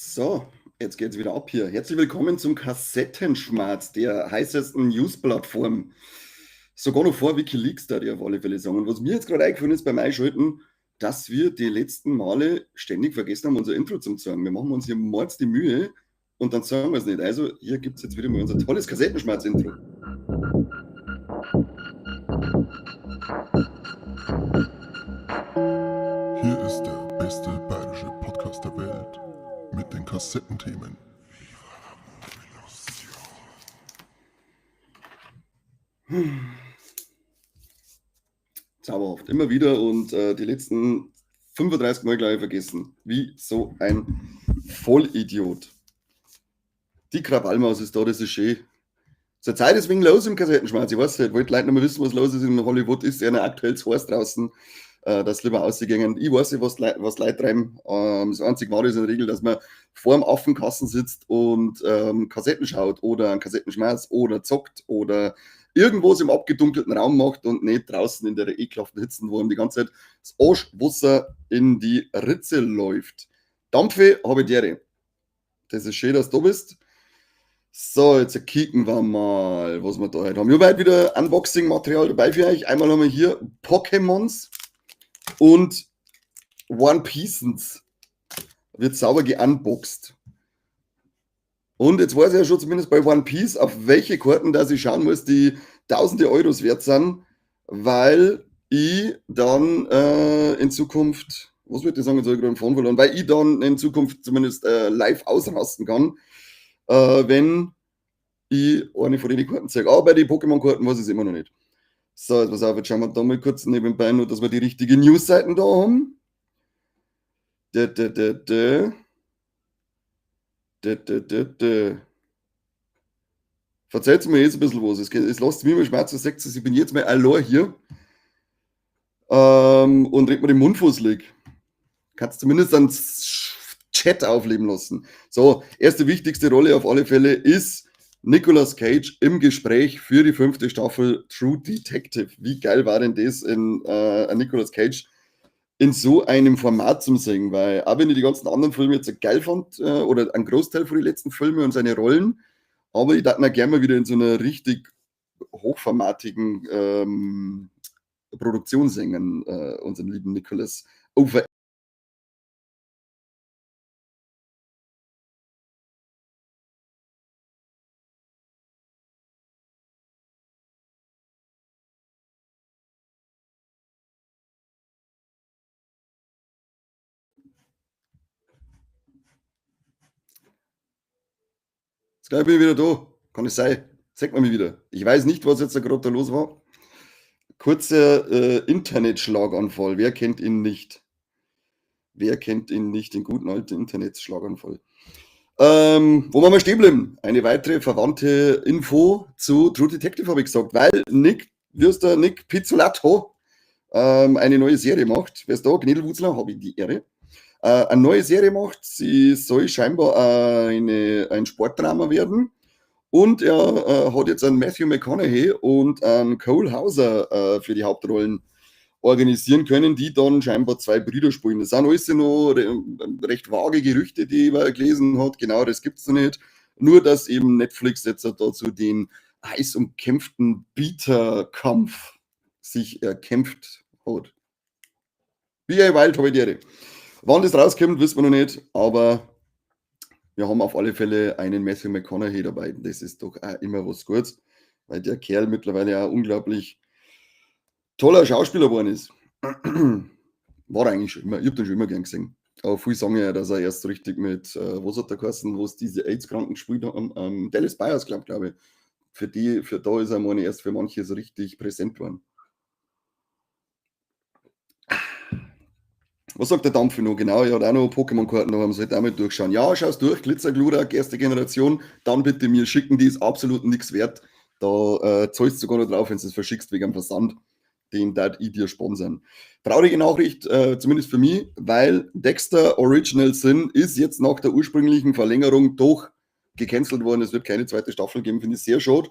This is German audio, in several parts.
So, jetzt geht's wieder ab hier. Herzlich willkommen zum Kassettenschmerz, der heißesten News-Plattform. Sogar noch vor WikiLeaks, da ich auf alle Fälle sagen. Und was mir jetzt gerade eingefallen ist beim Einschalten, dass wir die letzten Male ständig vergessen haben, unser Intro zu sagen. Wir machen uns hier mords die Mühe und dann sagen wir es nicht. Also, hier gibt es jetzt wieder mal unser tolles Kassettenschmerz-Intro. Hier ist der beste bayerische Podcast der Welt mit den Kassettenthemen. Zauberhaft. Immer wieder und die letzten 35 Mal, glaube ich, vergessen. Wie so ein Vollidiot. Die Krawallmaus ist da, das ist schön. Zur Zeit ist wegen los im Kassettenschmerz. Ich weiß nicht, wollte Leute noch mal wissen, was los ist in Hollywood. Ist ja aktuell zu heiß draußen, dass lieber ausgegangen. Ich weiß nicht, was Leute treiben. Das einzige Wahre ist in der Regel, dass man vor dem Affenkasten sitzt und Kassetten schaut oder einen Kassettenschmerz oder zockt oder irgendwas im abgedunkelten Raum macht und nicht draußen in der ekelhaften Hitze, wo ihm die ganze Zeit das Arschwasser in die Ritze läuft. Dampfe habe ich dir. Das ist schön, dass du bist. So, jetzt kicken wir mal, was wir da heute haben. Ich habe heute wieder Unboxing-Material dabei für euch. Einmal haben wir hier Pokémons und One Piecens. Wird sauber geunboxed. Und jetzt weiß ich ja schon zumindest bei One Piece, auf welche Karten dass ich schauen muss, die tausende Euros wert sind, weil ich dann in Zukunft, was würde ich sagen, jetzt habe ich gerade einen Phone verloren, weil ich dann in Zukunft zumindest live ausrasten kann, wenn ich eine von den Karten zeige. Aber bei den Pokémon-Karten weiß ich es immer noch nicht. So, jetzt pass auf, jetzt schauen wir da mal kurz nebenbei nur, dass wir die richtigen News-Seiten da haben. Verzeiht mir jetzt ein bisschen was. Es lasst mich mal schmerzen, sagt es, ich bin jetzt mal allein hier und red mir den Mund fusselig. Kannst zumindest einen Chat aufleben lassen. So, erste wichtigste Rolle auf alle Fälle ist Nicolas Cage im Gespräch für die 5. Staffel True Detective. Wie geil war denn das in Nicolas Cage in so einem Format zum singen? Weil auch wenn ich die ganzen anderen Filme jetzt geil fand oder einen Großteil von den letzten Filmen und seine Rollen, aber ich dachte mir gerne mal wieder in so einer richtig hochformatigen Produktion singen, unseren lieben Nicolas. Over. Jetzt gleich bin ich wieder da. Kann es sein? Zeig mal mich wieder. Ich weiß nicht, was jetzt da gerade da los war. Kurzer Internetschlaganfall. Wer kennt ihn nicht? Wer kennt ihn nicht? Den guten alten Internetschlaganfall. Wo waren wir stehen bleiben? Eine weitere verwandte Info zu True Detective habe ich gesagt, weil Nick, wie heißt der Nick Pizzolatto, eine neue Serie macht. Wer ist da? Gnädelwutzler, habe ich die Ehre. Eine neue Serie macht. Sie soll scheinbar ein Sportdrama werden. Und er hat jetzt einen Matthew McConaughey und einen Cole Hauser für die Hauptrollen organisieren können, die dann scheinbar zwei Brüder spielen. Das sind alles noch recht vage Gerüchte, die ich gelesen habe. Genau, das gibt es noch nicht. Nur, dass eben Netflix jetzt dazu den heiß umkämpften Bieterkampf sich erkämpft hat. Wie ein Wild habe ich die. Wann das rauskommt, wissen wir noch nicht, aber wir haben auf alle Fälle einen Matthew McConaughey dabei. Das ist doch auch immer was Gutes, weil der Kerl mittlerweile auch unglaublich toller Schauspieler geworden ist. War er eigentlich schon immer. Ich habe den schon immer gern gesehen. Aber viele sagen ja, dass er erst richtig mit, was hat der geheißen, wo es diese AIDS-Kranken gespielt haben, Dallas Buyers Club, glaube ich. Für da ist er meine erst für manche so richtig präsent worden. Was sagt der Dampf noch? Genau, er hat auch noch Pokémon-Karten, da haben sie halt auch mal durchschauen. Ja, schaust durch, Glitzerglurak, erste Generation, dann bitte mir schicken, die ist absolut nichts wert. Da zahlst du sogar noch drauf, wenn du es verschickst wegen dem Versand. Den darf ich dir sponsern. Traurige Nachricht, zumindest für mich, weil Dexter Original Sin ist jetzt nach der ursprünglichen Verlängerung doch gecancelt worden. Es wird keine zweite Staffel geben, finde ich sehr schade,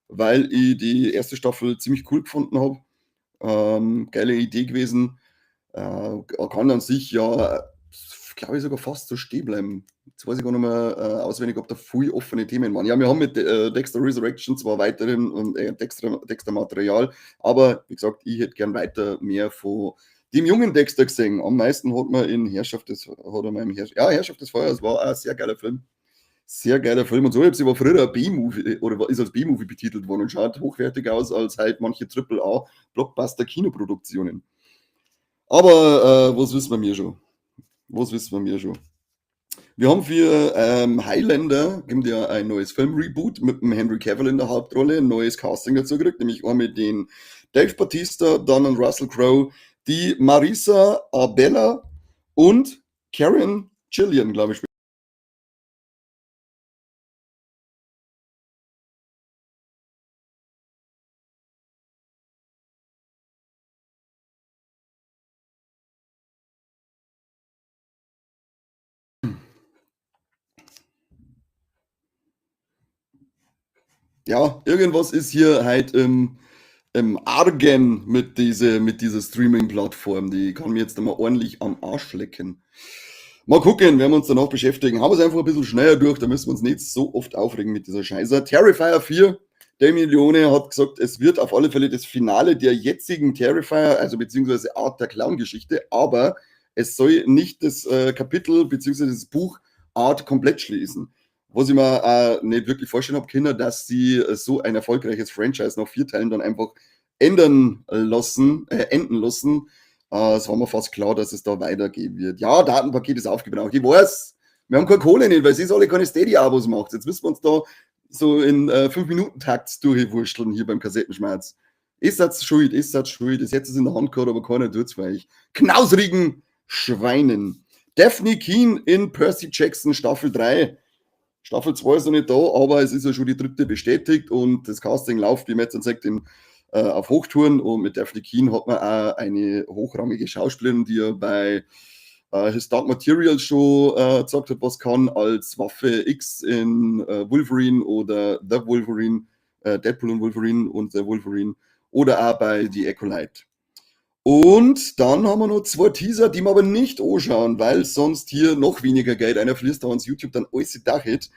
weil ich die erste Staffel ziemlich cool gefunden habe. Geile Idee gewesen. Kann an sich ja, glaube ich, sogar fast so stehen bleiben. Jetzt weiß ich gar nicht mehr auswendig, ob da viel offene Themen waren. Ja, wir haben mit Dexter Resurrection zwar weiterhin Dexter Material, aber wie gesagt, ich hätte gern weiter mehr von dem jungen Dexter gesehen. Am meisten hat man in Herrschaft des Feuers, war auch ein sehr geiler Film. Sehr geiler Film. Und so habe war früher ein B-Movie oder ist als B-Movie betitelt worden und schaut hochwertig aus als halt manche AAA-Blockbuster-Kinoproduktionen. Aber was wissen wir mir schon? Was wissen wir mir schon? Wir haben für Highlander, gibt ja ein neues Film-Reboot mit dem Henry Cavill in der Hauptrolle, ein neues Casting dazu gekriegt, nämlich einmal den Dave Bautista, dann einen Russell Crowe, die Marisa Abela und Karen Gillian, glaube ich. Ja, irgendwas ist hier halt im Argen mit dieser Streaming-Plattform. Die kann mir jetzt einmal ordentlich am Arsch lecken. Mal gucken, werden wir uns danach beschäftigen. Haben wir es einfach ein bisschen schneller durch, da müssen wir uns nicht so oft aufregen mit dieser Scheiße. Terrifier 4, Damien Leone hat gesagt, es wird auf alle Fälle das Finale der jetzigen Terrifier, also beziehungsweise Art der Clown-Geschichte, aber es soll nicht das Kapitel beziehungsweise das Buch Art komplett schließen. Was ich mir nicht wirklich vorstellen habe können, dass sie so ein erfolgreiches Franchise nach 4 Teilen dann einfach enden lassen. Es war mir fast klar, dass es da weitergehen wird. Ja, Datenpaket ist aufgebraucht. Ich weiß, wir haben keine Kohle nicht, weil sie alle keine Steady-Abos macht. Jetzt müssen wir uns da so in 5-Minuten-Takt durchwurschteln hier beim Kassettenschmerz. Ist das schuld, ist das schuld. Das jetzt ist in der Hand gehabt, aber keiner tut's für euch. Knausrigen Schweinen. Daphne Keane in Percy Jackson Staffel 3. Staffel 2 ist noch nicht da, aber es ist ja schon die 3. bestätigt und das Casting läuft, wie man jetzt sagt, auf Hochtouren und mit Daphne Keane hat man auch eine hochrangige Schauspielerin, die ja bei His Dark Materials schon gesagt hat, was kann als Waffe X in Wolverine oder The Wolverine, Deadpool und Wolverine und The Wolverine oder auch bei The Acolyte. Und dann haben wir noch 2 Teaser, die wir aber nicht anschauen, weil sonst hier noch weniger Geld einfließt, da uns YouTube dann alles dachit.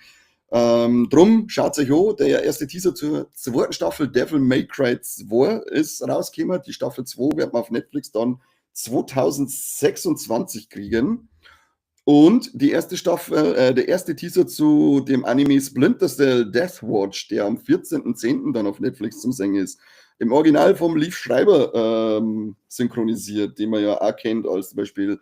Drum schaut euch an, der erste Teaser zur 2. Staffel Devil May Cry 2 ist rausgekommen. Die Staffel 2 wird man auf Netflix dann 2026 kriegen. Und die erste Staffel, der erste Teaser zu dem Anime Splinter Cell Deathwatch, der am 14.10. dann auf Netflix zum Singen ist, im Original vom Leaf Schreiber synchronisiert, den man ja auch kennt als zum Beispiel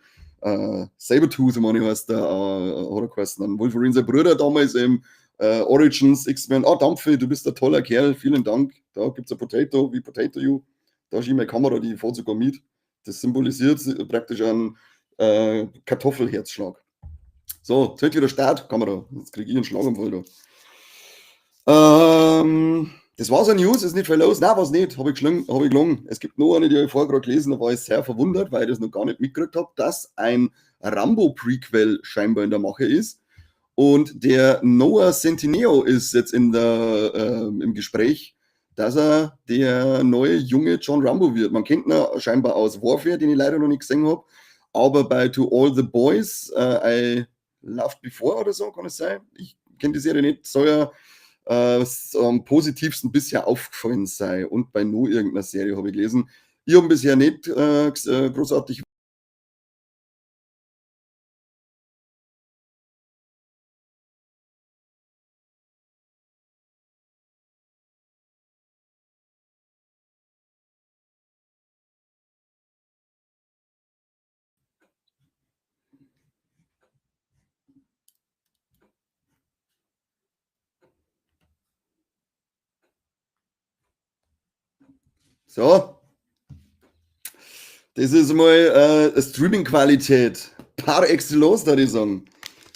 Sabertooth, meine ich, heißt der, hat er geheißen. Wolverine, sein Bruder damals im Origins X-Men. Dampfe, du bist ein toller Kerl, vielen Dank. Da gibt es ein Potato, wie Potato You. Da ist meine Kamera, die fährt sogar mit. Das symbolisiert praktisch einen Kartoffelherzschlag. So, jetzt wird wieder Start, Kamera. Jetzt kriege ich einen Schlaganfall da. Das war so ein News, ist nicht viel los. Nein, war es nicht, habe ich gelungen. Es gibt noch eine, die habe ich vorher gerade gelesen, da war ich sehr verwundert, weil ich das noch gar nicht mitgekriegt habe, dass ein Rambo-Prequel scheinbar in der Mache ist. Und der Noah Centineo ist jetzt im Gespräch, dass er der neue junge John Rambo wird. Man kennt ihn scheinbar aus Warfare, den ich leider noch nicht gesehen habe. Aber bei To All the Boys, I Loved Before oder so, kann es sein? Ich kenne die Serie nicht, soll ja am positivsten bisher aufgefallen sei. Und bei nur irgendeiner Serie habe ich gelesen. Ich habe bisher nicht großartig. So, das ist mal Streaming-Qualität par excellence, würde ich sagen.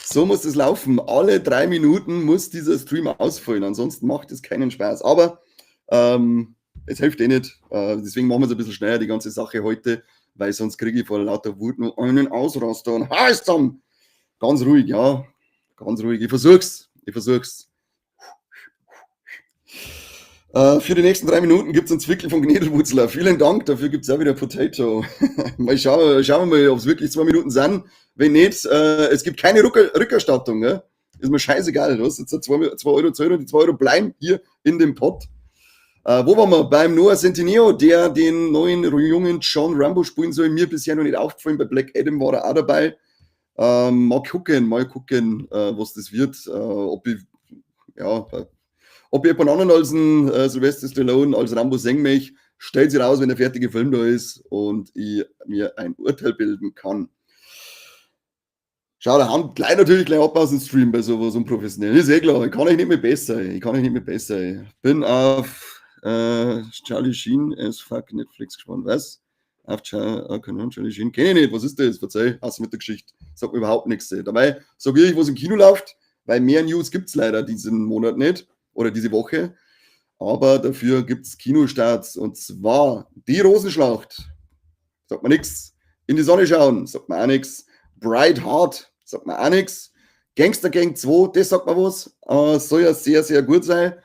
So muss es laufen. Alle 3 Minuten muss dieser Stream ausfallen, ansonsten macht es keinen Spaß. Aber es hilft eh nicht. Deswegen machen wir es ein bisschen schneller, die ganze Sache heute, weil sonst kriege ich vor lauter Wut nur einen Ausraster und heiß zusammen. Ganz ruhig, ja. Ganz ruhig. Ich versuch's. Für die nächsten 3 Minuten gibt es einen Zwickel von Gnedelwurzler. Vielen Dank, dafür gibt es auch wieder Potato. Schauen wir mal, ob es wirklich 2 Minuten sind. Wenn nicht, es gibt keine Rückerstattung. Ne? Ist mir scheißegal. Du hast jetzt 2 Euro zahlen und die 2 Euro bleiben hier in dem Pot. Wo waren wir? Beim Noah Centineo, der den neuen jungen John Rambo spielen soll. Mir bisher noch nicht aufgefallen. Bei Black Adam war er auch dabei. Mal gucken, was das wird. Ob ich jemand anderen als ein Sylvester Stallone, als Rambo sehen möchte, stellt sich raus, wenn der fertige Film da ist und ich mir ein Urteil bilden kann. Schau, da haben gleich natürlich gleich ab aus dem Stream bei sowas unprofessionell. Ist eh klar, ich kann euch nicht mehr besser. Ich bin auf Charlie Sheen as fuck Netflix gespannt. Was? Auf Charlie Sheen? Kenne ich nicht. Was ist das? Verzeih, hast mit der Geschichte. Sagt mir überhaupt nichts. Dabei sage ich, was im Kino läuft, weil mehr News gibt es leider diesen Monat nicht oder diese Woche. Aber dafür gibt es Kinostarts und zwar die Rosenschlacht. Sagt mir nichts. In die Sonne schauen, sagt mir auch nichts. Bright Heart, sagt mir auch nichts. Gangster Gang 2, das sagt mir was. Soll ja sehr, sehr gut sein.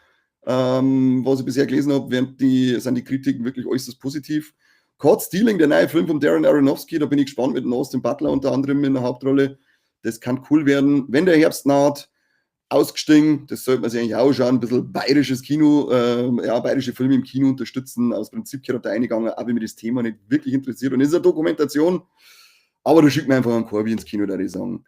Was ich bisher gelesen habe, sind die Kritiken wirklich äußerst positiv. Caught Stealing, der neue Film von Darren Aronofsky, da bin ich gespannt mit Austin Butler unter anderem in der Hauptrolle. Das kann cool werden. Wenn der Herbst naht, ausgestiegen, das sollte man sich eigentlich auch schauen, ein bisschen bayerisches Kino, bayerische Filme im Kino unterstützen. Aus Prinzip gehört da eingegangen, auch wenn mich das Thema nicht wirklich interessiert. Und es ist eine Dokumentation, aber da schickt man einfach einen Corby ins Kino, da ich sagen.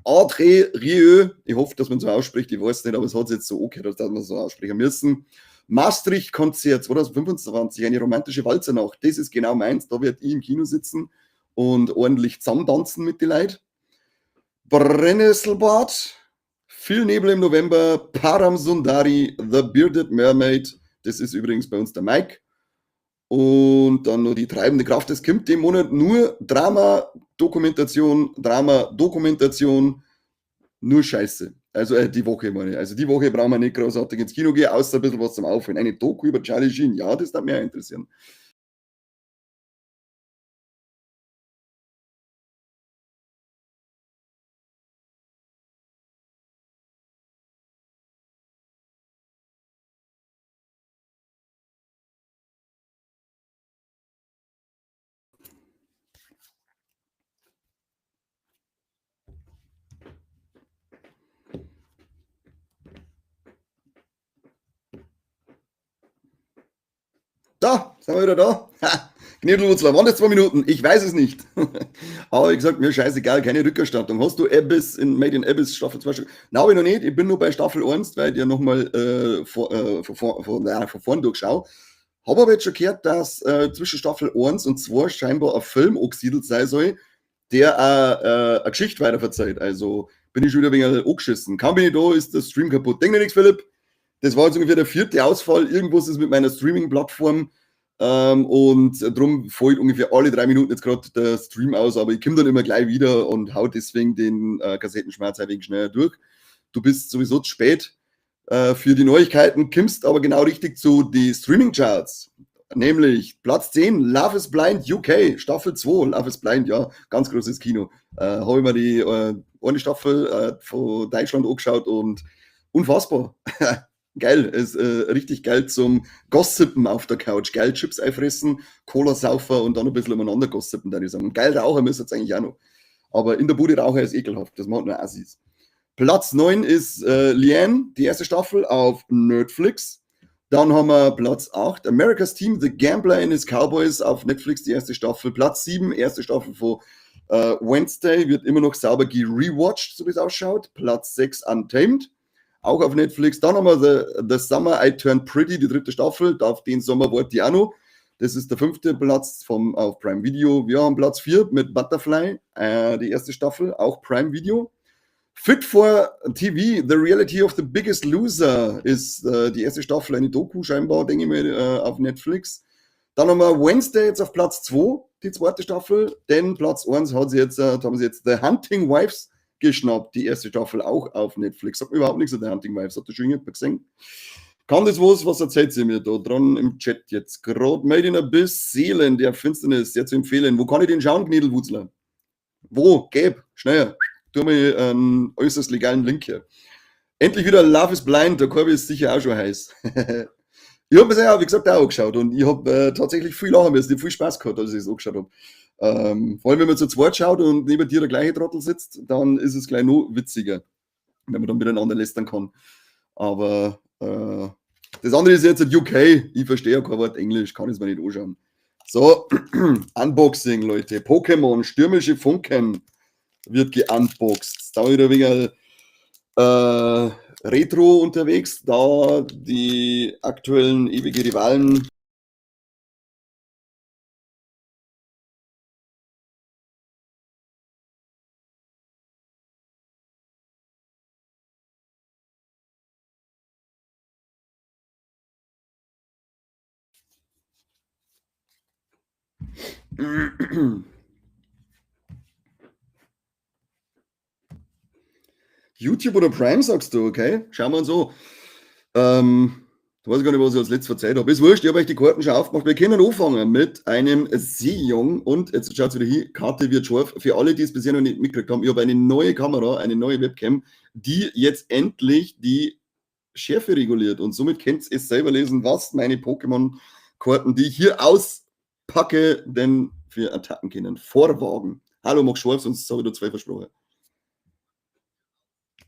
André Rieu, ich hoffe, dass man so ausspricht, ich weiß nicht, aber es hat jetzt so angehört, dass man so aussprechen müssen. Maastricht-Konzert 2025, eine romantische Walzernacht, das ist genau meins, da werde ich im Kino sitzen und ordentlich zusammentanzen mit den Leuten. Brennnesselbad, viel Nebel im November, Param Sundari, The Bearded Mermaid, das ist übrigens bei uns der Mike. Und dann noch die treibende Kraft. Es kommt im Monat nur Drama-Dokumentation, nur Scheiße. Also die Woche, meine ich. Also die Woche brauchen wir nicht großartig ins Kino gehen, außer ein bisschen was zum Aufhören. Eine Doku über Charlie Sheen, ja, das darf mich auch interessieren. Da, sind wir wieder da. Knädelwurzler, waren das 2 Minuten? Ich weiß es nicht. Aber wie gesagt, mir scheißegal, keine Rückerstattung. Hast du Abyss in Made in Abyss Staffel 2 schon? Nein, habe ich noch nicht. Ich bin nur bei Staffel 1, weil ich ja nochmal von vorn durchschaue. Habe aber jetzt schon gehört, dass zwischen Staffel 1 und 2 scheinbar ein Film angesiedelt sein soll, der eine Geschichte weiterverzeiht. Also bin ich schon wieder ein wenig angeschissen. Kaum bin ich da, ist der Stream kaputt. Denk dir nichts, Philipp. Das war jetzt ungefähr der 4. Ausfall. Irgendwas ist mit meiner Streaming-Plattform. Und darum fällt ungefähr alle 3 Minuten jetzt gerade der Stream aus, aber ich komme dann immer gleich wieder und hau deswegen den Kassettenschmerz ein wenig schneller durch. Du bist sowieso zu spät für die Neuigkeiten, kommst aber genau richtig zu die Streaming-Charts. Nämlich Platz 10, Love is Blind UK, Staffel 2, Love is Blind, ja, ganz großes Kino. Habe ich mir die eine Staffel von Deutschland angeschaut und unfassbar. Geil, ist richtig geil zum Gossipen auf der Couch. Geil Chips einfressen, Cola saufen und dann ein bisschen umeinander gossipen, würde ich sagen. Und geil rauchen müsste es eigentlich auch noch. Aber in der Bude rauchen ist ekelhaft, das macht nur Assis. Platz 9 ist Liane, die erste Staffel auf Netflix. Dann haben wir Platz 8, America's Team, The Gambler and His Cowboys auf Netflix, die erste Staffel. Platz 7, erste Staffel von Wednesday, wird immer noch sauber gerewatcht, so wie es ausschaut. Platz 6, Untamed, auch auf Netflix. Dann haben wir The Summer I Turned Pretty, die 3. Staffel. Auf den Sommer warte ich auch noch. Das ist der 5. Platz auf Prime Video. Wir haben Platz 4 mit Butterfly, die erste Staffel, auch Prime Video. Fit for TV, The Reality of the Biggest Loser ist die erste Staffel, eine Doku scheinbar, denke ich mal, auf Netflix. Dann haben wir Wednesday jetzt auf Platz 2, die 2. Staffel. Denn Platz 1 haben sie jetzt The Hunting Wives geschnappt, die erste Staffel auch auf Netflix. Sagt mir überhaupt nichts an The Hunting Wives, hat das schon jemand gesehen? Kann das was erzählt sie mir da dran im Chat jetzt? Gerade Made in Abyss, Seelen der Finsternis, sehr zu empfehlen. Wo kann ich den schauen, Gnedelwurzler? Wo? Gäb, schneller. Tu mir einen äußerst legalen Link hier. Endlich wieder Love is Blind, der Korbi ist sicher auch schon heiß. Ich habe mir das ja, wie gesagt, auch angeschaut und ich habe tatsächlich viel lachen müssen. Ich habe viel Spaß gehabt, als ich es angeschaut habe. Vor allem, wenn man zu zweit schaut und neben dir der gleiche Trottel sitzt, dann ist es gleich noch witziger, wenn man dann miteinander lästern kann. Aber das andere ist jetzt in UK. Ich verstehe ja kein Wort Englisch, kann es mir nicht anschauen. So, Unboxing, Leute. Pokémon, stürmische Funken wird geunboxed. Da wieder wegen Retro unterwegs, da die aktuellen ewige Rivalen YouTube oder Prime, sagst du, okay? Schauen wir uns an. Ich weiß gar nicht, was ich als letztes erzählt habe. Ist wurscht, ich habe euch die Karten schon aufgemacht. Wir können anfangen mit einem Sejong und jetzt schaut es wieder hin, Karte wird scharf. Für alle, die es bisher noch nicht mitgekriegt haben, ich habe eine neue Kamera, eine neue Webcam, die jetzt endlich die Schärfe reguliert und somit könnt ihr es selber lesen, was meine Pokémon-Karten, die ich hier auspacke, denn für Attacken können. Vorwagen. Hallo, mach scharf, sonst habe ich da 2 versprochen.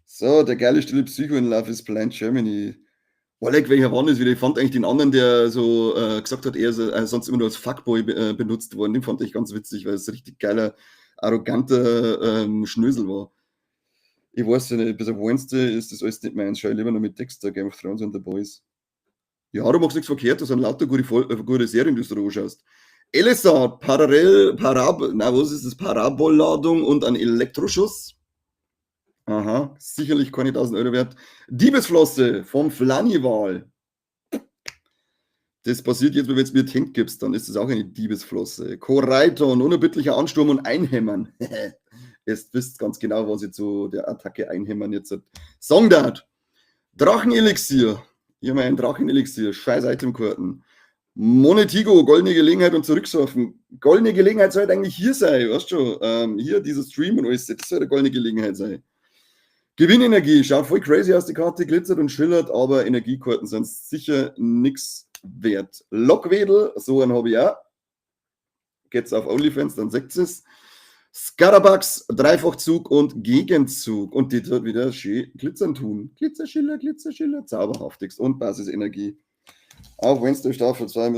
So, der geile stille Psycho in Love is Blind Germany. Oleg, welcher war das wieder? Ich fand eigentlich den anderen, der so gesagt hat, er ist sonst immer nur als Fuckboy benutzt worden. Den fand ich ganz witzig, weil es ein richtig geiler, arroganter Schnösel war. Ich weiß ja nicht, bis auf Wednesday ist das alles nicht meins. Schau ich lieber noch mit Dexter, Game of Thrones und The Boys. Ja, du machst nichts verkehrt, das sind lauter gute Serien, die du da anschaust. Elisar, was ist das? Parabolladung und ein Elektroschuss. Aha, sicherlich keine 1000 Euro wert. Diebesflosse vom Flanival. Das passiert jetzt, wenn du mir Tank gibst, dann ist das auch eine Diebesflosse. Koraiton, unerbittlicher Ansturm und Einhämmern. Jetzt wisst ganz genau, was ich zu der Attacke Einhämmern jetzt hat. Songdart. Drachenelixier. Hier mal ein Drachenelixier. Scheiß Itemkarten. Monetigo, goldene Gelegenheit und zurücksurfen. Goldene Gelegenheit sollte eigentlich hier sein, weißt du? Hier, dieser Stream und alles, das soll eine goldene Gelegenheit sein. Gewinnenergie, schaut voll crazy aus, die Karte glitzert und schillert, aber Energiekarten sind sicher nichts wert. Lockwedel, so einen habe ich auch. Geht's auf OnlyFans, dann seht es. Scarabax, Dreifachzug und Gegenzug. Und die dort wieder schön glitzern tun. Glitzerschiller, zauberhaftigst und Basisenergie. Auf Wednesday Staffel 2,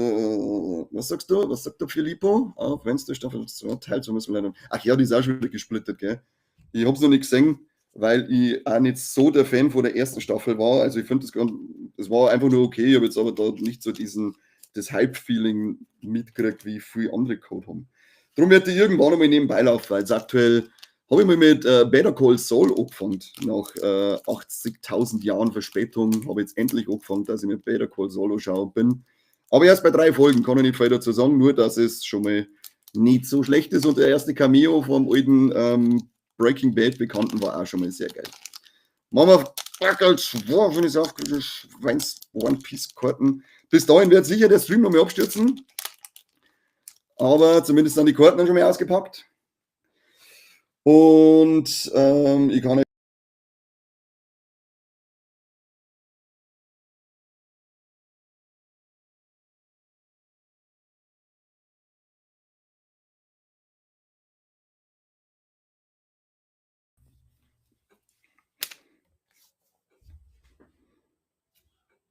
was sagst du? Was sagt der Filippo? Auf Wednesday Staffel 2, Teil 2 müssen wir leider. Ach ja, die ist auch schon wieder gesplittet, gell? Ich hab's noch nicht gesehen, weil ich auch nicht so der Fan von der ersten Staffel war. Also ich finde, das war einfach nur okay. Ich habe jetzt aber da nicht so das Hype-Feeling mitgekriegt, wie viele andere Code haben. Darum wird die irgendwann einmal nebenbei laufen, weil jetzt aktuell habe ich mal mit Better Call Saul angefangen. Nach 80.000 Jahren Verspätung habe ich jetzt endlich angefangen, dass ich mit Better Call Saul anschauen bin. Aber erst bei 3 Folgen, kann ich nicht viel dazu sagen, nur dass es schon mal nicht so schlecht ist. Und der erste Cameo vom alten Breaking Bad Bekannten war auch schon mal sehr geil. Machen wir Fackel 2, wenn ich es aufkriege, Schweins One Piece Karten. Bis dahin wird sicher der Stream noch mal abstürzen. Aber zumindest sind die Karten schon mal ausgepackt. Und ich kann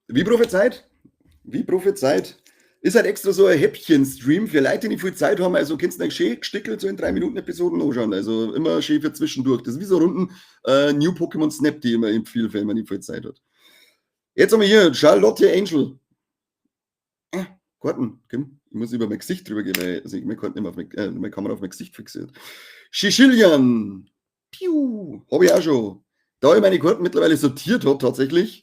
wie prophezeit? Wie prophezeit? Ist halt extra so ein Häppchen-Stream für Leute, die nicht viel Zeit haben. Also kannst du einen schön gestickelt so in 3 Minuten Episoden anschauen. Also immer schön für zwischendurch. Das ist wie so Runden New Pokémon Snap, die immer empfehlen, wenn man nicht viel Zeit hat. Jetzt haben wir hier Charlotte Angel. Karten, Kim. Ich muss über mein Gesicht drüber gehen, weil also ich meine Karten immer auf meine Kamera auf mein Gesicht fixiert. Shishilian. Piu. Habe ich auch schon. Da ich meine Karten mittlerweile sortiert habe, tatsächlich,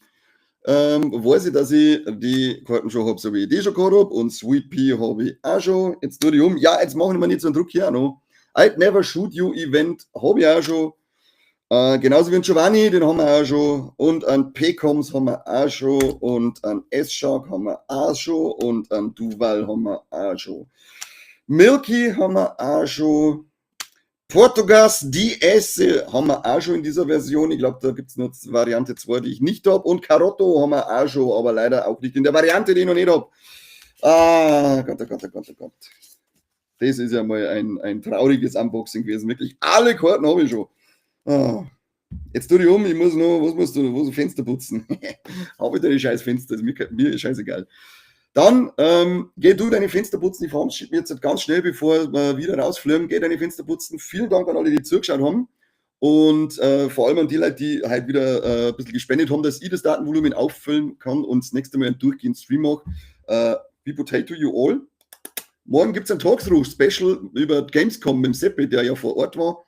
weiß ich, dass ich die Karten schon habe, so wie ich die schon gehabt habe. Und Sweet Pea habe ich auch schon. Jetzt tue ich um. Ja, jetzt machen wir nicht so einen Druck hier auch noch. I'd Never Shoot You Event habe ich auch schon. Genauso wie ein Giovanni, den haben wir auch schon. Und an Pecoms haben wir auch schon. Und an S-Shark haben wir auch schon. Und an Duval haben wir auch schon. Milky haben wir auch schon. Portugas DS haben wir auch schon in dieser Version. Ich glaube, da gibt es nur Variante 2, die ich nicht habe. Und Carotto haben wir auch schon, aber leider auch nicht in der Variante, die ich noch nicht habe. Ah, Gott, oh Gott, oh Gott, oh Gott. Das ist ja mal ein trauriges Unboxing gewesen. Wirklich, alle Karten habe ich schon. Ah. Jetzt tu dich um, ich muss noch, was musst du noch? Fenster putzen. Habe ich da die scheiß Fenster, mir ist scheißegal. Dann geh du deine Fenster putzen. Ich verabschiede mich jetzt ganz schnell, bevor wir wieder rausfliegen. Geh deine Fenster putzen. Vielen Dank an alle, die zugeschaut haben. Und vor allem an die Leute, die halt wieder ein bisschen gespendet haben, dass ich das Datenvolumen auffüllen kann und das nächste Mal einen durchgehenden Stream mache. Be potato you all. Morgen gibt es ein Talksruh-Special über Gamescom mit dem Seppi, der ja vor Ort war.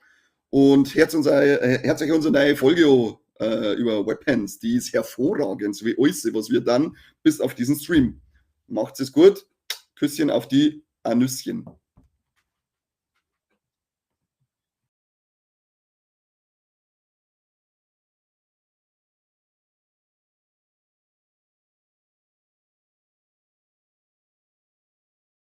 Und hört euch unsere neue Folge über Weapons. Die ist hervorragend, so wie alles, was wir dann bis auf diesen Stream. Macht's es gut. Küsschen auf die Anüsschen.